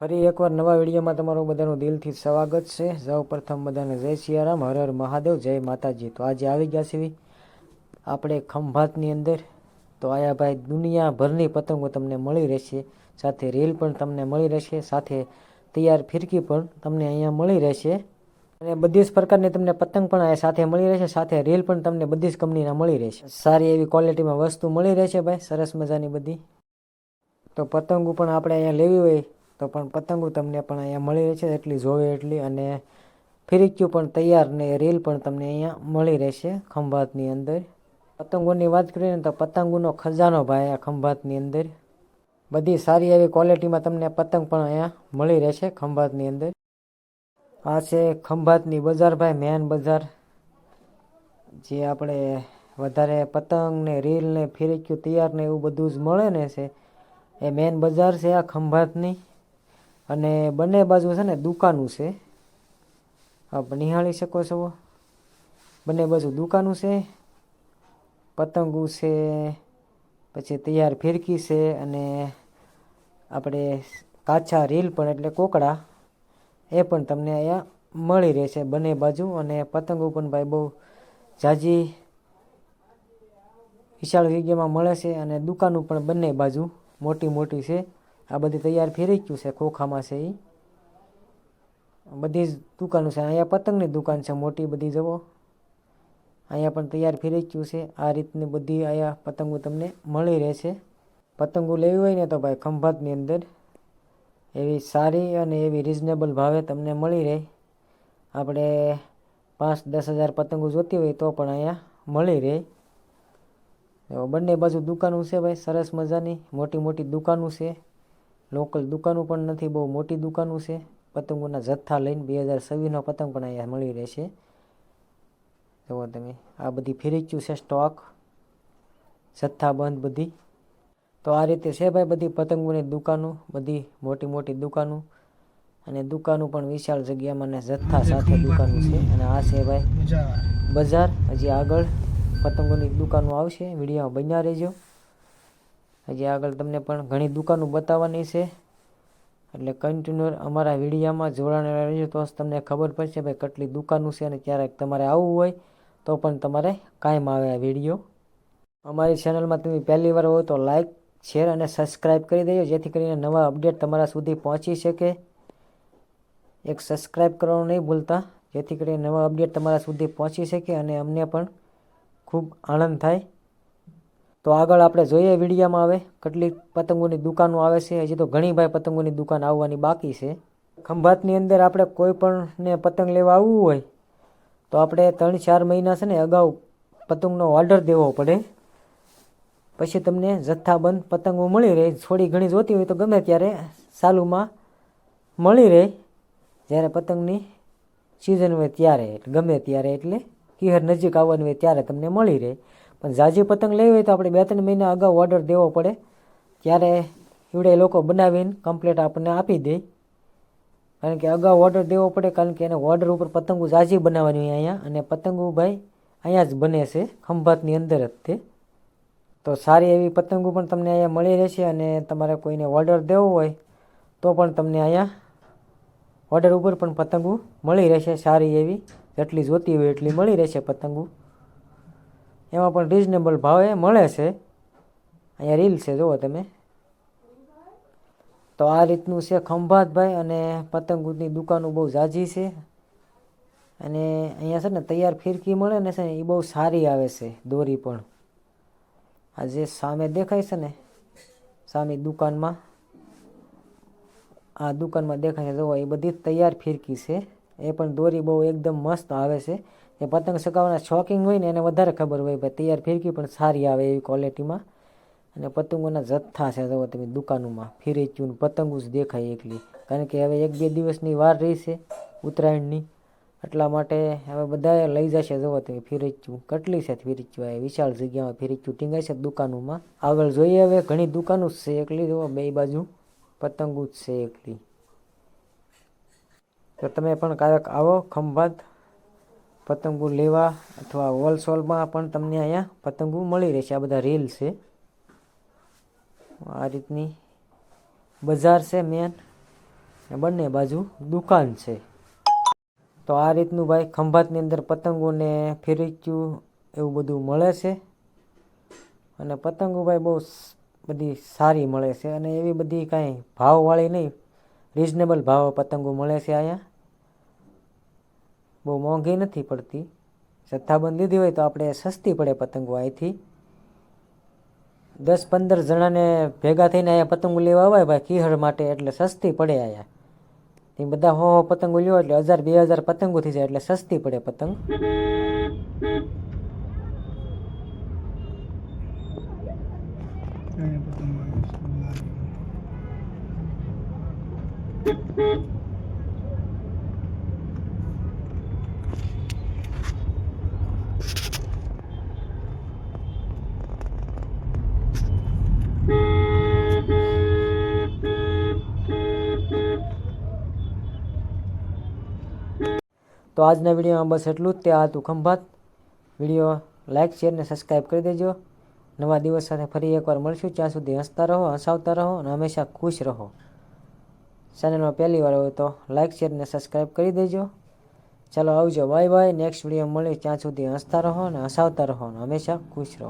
ફરી એકવાર નવા વિડીયોમાં તમારું બધાનું દિલથી સ્વાગત છે। સૌ પ્રથમ બધાને જય સિયારામ, હર હર મહાદેવ, જય માતાજી। તો આજે આવી ગયા છે આપણે ખંભાતની અંદર। તો આયા ભાઈ દુનિયાભરની પતંગો તમને મળી રહેશે, સાથે રીલ પણ તમને મળી રહેશે, સાથે તૈયાર ફિરકી પણ તમને અહીંયા મળી રહેશે અને બધી જ પ્રકારની તમને પતંગ પણ અહીંયા સાથે મળી રહેશે, સાથે રીલ પણ તમને બધી જ કંપનીના મળી રહેશે। સારી એવી ક્વોલિટીમાં વસ્તુ મળી રહેશે ભાઈ, સરસ મજાની બધી। તો પતંગો પણ આપણે અહીંયા લેવી હોય તો પણ પતંગો તમને પણ અહીંયા મળી રહેશે, એટલી જોવે એટલી। અને ફિરકીઓ પણ તૈયાર ને રીલ પણ તમને અહીંયા મળી રહેશે ખંભાતની અંદર। પતંગોની વાત કરીએ ને તો પતંગોનો ખજાનો ભાઈ આ ખંભાતની અંદર, બધી સારી એવી ક્વોલિટીમાં તમને પતંગ પણ અહીંયા મળી રહેશે ખંભાતની અંદર। આ છે ખંભાતની બજાર ભાઈ, મેન બજાર, જે આપણે વધારે પતંગ ને રીલ ને ફિરકીઓ તૈયાર ને એવું બધું જ મળે ને છે, એ મેન બજાર છે આ ખંભાતની। અને બંને બાજુ છે ને દુકાનો છે, આપ નિહાળી શકો છો, બંને બાજુ દુકાનો છે, પતંગો છે, પછી તૈયાર ફિરકી છે, અને આપણે કાચા રીલ પણ એટલે કોકડા એ પણ તમને અહીંયા મળી રહેશે બંને બાજુ। અને પતંગો પણ ભાઈ બહુ ઝાઝી વિશાળ જગ્યામાં મળે છે, અને દુકાનો પણ બંને બાજુ મોટી મોટી છે। આ બધી તૈયાર ફિરકીઓ છે, ખોખામાં છે એ બધી જ દુકાનો છે। અહીંયા પતંગની દુકાન છે મોટી બધી, જુઓ અહીંયા પણ તૈયાર ફિરકીઓ છે। આ રીતની બધી અહીંયા પતંગો તમને મળી રહેશે। પતંગો લેવી હોય ને તો ભાઈ ખંભાતની અંદર એવી સારી અને એવી રિઝનેબલ ભાવે તમને મળી રહે। આપણે 5-10 હજાર પતંગો જોતી હોય તો પણ અહીંયા મળી રહે। બંને બાજુ દુકાનો છે ભાઈ, સરસ મજાની મોટી મોટી દુકાનો છે, લોકલ દુકાનો પણ નથી, બહુ મોટી દુકાનો છે। પતંગોના જથ્થા લઈને 2026નો પતંગ પણ અહીંયા મળી રહેશે। જુઓ તમે, આ બધી ફિરકીઓ છે, સ્ટોક જથ્થાબંધ બધી। તો આ રીતે છે ભાઈ બધી પતંગોની દુકાનો, બધી મોટી મોટી દુકાનો, અને દુકાનો પણ વિશાળ જગ્યામાં ને જથ્થા સાથે દુકાનો છે। અને આ છે ભાઈ બજાર, હજી આગળ પતંગોની દુકાનો આવશે, વિડીયોમાં બન્યા રહેજો। હજી આગળ તમને પણ ઘણી દુકાનો બતાવવાની છે, એટલે કન્ટિન્યુ અમારા વિડીયોમાં જોડાયેલા રહેજો, તો તમને ખબર પડશે ભાઈ કેટલી દુકાનો છે। અને ક્યારેક તમારે આવવું હોય તો પણ તમારે કાયમ આવે આ વિડીયો। અમારી ચેનલમાં તમે પહેલી વાર હોય તો લાઈક, શેર અને સબસ્ક્રાઈબ કરી દેજો, જેથી કરીને નવા અપડેટ તમારા સુધી પહોંચી શકે। એક સબસ્ક્રાઈબ કરવાનું નહીં ભૂલતા, જેથી કરીને નવા અપડેટ તમારા સુધી પહોંચી શકે અને અમને પણ ખૂબ આનંદ થાય। તો આગળ આપણે જોઈએ વિડીયોમાં આવે કેટલી પતંગોની દુકાનો આવે છે, હજી તો ઘણી ભાઈ પતંગોની દુકાન આવવાની બાકી છે। ખંભાતની અંદર આપણે કોઈ પણને પતંગ લેવા આવવું હોય તો આપણે 3-4 મહિના છે ને અગાઉ પતંગનો ઓર્ડર દેવો પડે, પછી તમને જથ્થાબંધ પતંગો મળી રહે। થોડી ઘણી જોતી હોય તો ગમે ત્યારે ચાલુમાં મળી રહે, જ્યારે પતંગની સિઝન હોય ત્યારે, ગમે ત્યારે, એટલે કિહર નજીક આવવાની હોય ત્યારે તમને મળી રહે। પણ ઝાઝી પતંગ લેવી હોય તો આપણે 2-3 મહિના અગાઉ ઓર્ડર દેવો પડે, ત્યારે એવડે લોકો બનાવીને કમ્પ્લીટ આપણને આપી દે। કારણ કે અગાઉ ઓર્ડર દેવો પડે, કારણ કે એને ઓર્ડર ઉપર પતંગો ઝાઝી બનાવવાની હોય અહીંયા, અને પતંગો ભાઈ અહીંયા જ બને છે ખંભાતની અંદર જ તે। તો સારી એવી પતંગો પણ તમને અહીંયા મળી રહેશે, અને તમારે કોઈને ઓર્ડર દેવો હોય તો પણ તમને અહીંયા ઓર્ડર ઉપર પણ પતંગો મળી રહેશે સારી એવી, જેટલી જોતી હોય એટલી મળી રહેશે પતંગો। એમાં પણ રિઝનેબલ ભાવે મળે છે, અહીંયા રીલ છે જુઓ તમે। તો આ રીતનું છે ખંભાત ભાઈ, અને પતંગોની દુકાનો બહુ ઝાઝી છે। અને અહીંયા છે ને તૈયાર ફિરકી મળે ને છે ને એ બહુ સારી આવે છે, દોરી પણ આ જે સામે દેખાય છે ને, સામે દુકાનમાં, આ દુકાનમાં દેખાય છે જુઓ, એ બધી તૈયાર ફિરકી છે, એ પણ દોરી બહુ એકદમ મસ્ત આવે છે। એ પતંગ ચગાવવાના શોખીન હોય ને એને વધારે ખબર હોય ભાઈ, તૈયાર ફિરકી પણ સારી આવે એવી ક્વોલિટીમાં। અને પતંગોના જથ્થા છે જુઓ તમે દુકાનોમાં, ફિરકીયું પતંગો જ દેખાય એકલી, કારણ કે હવે 1-2 દિવસની વાર રહી છે ઉત્તરાયણની, એટલા માટે હવે બધાએ લઈ જશે। જુઓ તમે ફિરકીયું કેટલી છે, ફિરકીયું આ વિશાળ જગ્યામાં ફિરકીયું ટીંગાય છે દુકાનોમાં। આગળ જોઈએ હવે ઘણી દુકાનો જ છે એકલી, જુઓ બે બાજુ પતંગો જ છે એકલી। તો તમે પણ ક્યારેક આવો ખંભાત પતંગો લેવા, અથવા હોલસેલમાં પણ તમને અહીંયા પતંગો મળી રહેશે। આ બધા રીલ છે, આ રીતની બજાર છે મેન। ને બંને બાજુ દુકાન છે. તો આ રીતનું ભાઈ ખંભાતની અંદર પતંગોને ફિરકીયું એવું બધું મળે છે. અને પતંગો ભાઈ બહુ બધી સારી મળે છે અને એવી બધી કાંઈ ભાવવાળી નહીં, રિઝનેબલ ભાવ પતંગો મળે છે અહીંયા. બહુ મોંઘી નથી પડતી. જથ્થાબંધ લીધી હોય તો આપણે સસ્તી પડે પતંગો અહીંથી. 10-15 જણાને ભેગા થઈને અહીંયા પતંગો લેવા આવે ભાઈ કિહળ માટે, એટલે સસ્તી પડે અહીંયા. તે બધા 100 પતંગો લ્યો એટલે 1000-2000 પતંગો થઈ જાય, એટલે સસ્તી પડે પતંગ. તો આજના વિડીયોમાં બસ એટલું જ. તે આ હતું ખંભાત. વિડીયો લાઇક, શેર ને સબસ્ક્રાઈબ કરી દેજો. નવા દિવસ સાથે ફરી એકવાર મળશું. ત્યાં સુધી હસતા રહો, હસાવતા રહો અને હંમેશા ખુશ રહો. ચેનલમાં પહેલી વાર હોય તો લાઇક, શેર ને સબસ્ક્રાઈબ કરી દેજો. ચાલો આવજો, બાય બાય. નેક્સ્ટ વિડીયો મળીએ. ત્યાં સુધી હસતા રહો અને હસાવતા રહો અને હંમેશા ખુશ રહો.